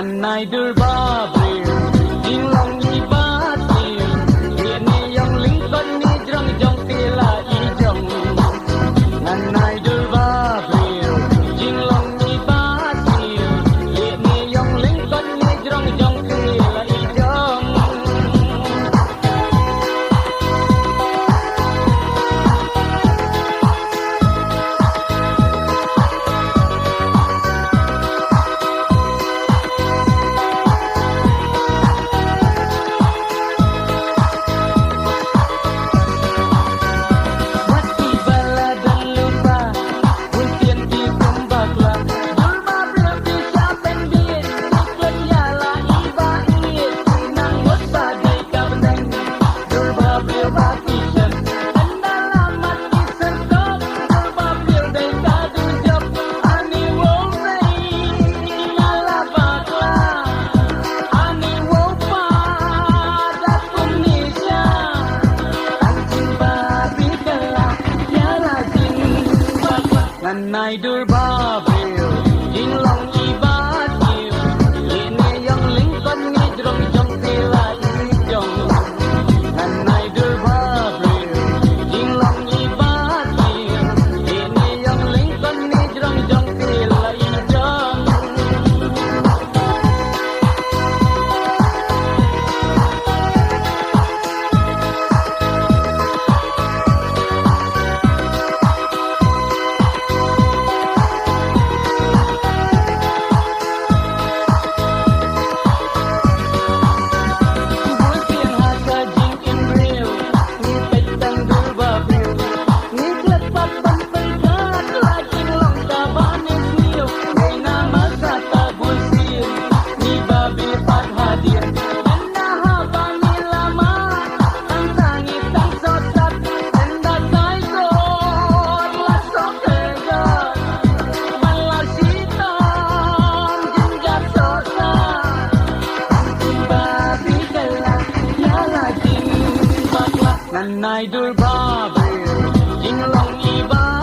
Nganai durbabil Jinglong ibatil Ini yang lingkon ni jrong jong tila ijong Nganai durbabil Jinglong ibatil Ini yang lingkon ni jrong jong tila ijong Nganai durbabil Jinglong ibatil Ini yang lingkon ni jrong jong tila ijong Nganai durbabil Jinglong ibatil Ini yang lingkon ni jrong jong tila ijong Nganai durbabil Jinglong ibatil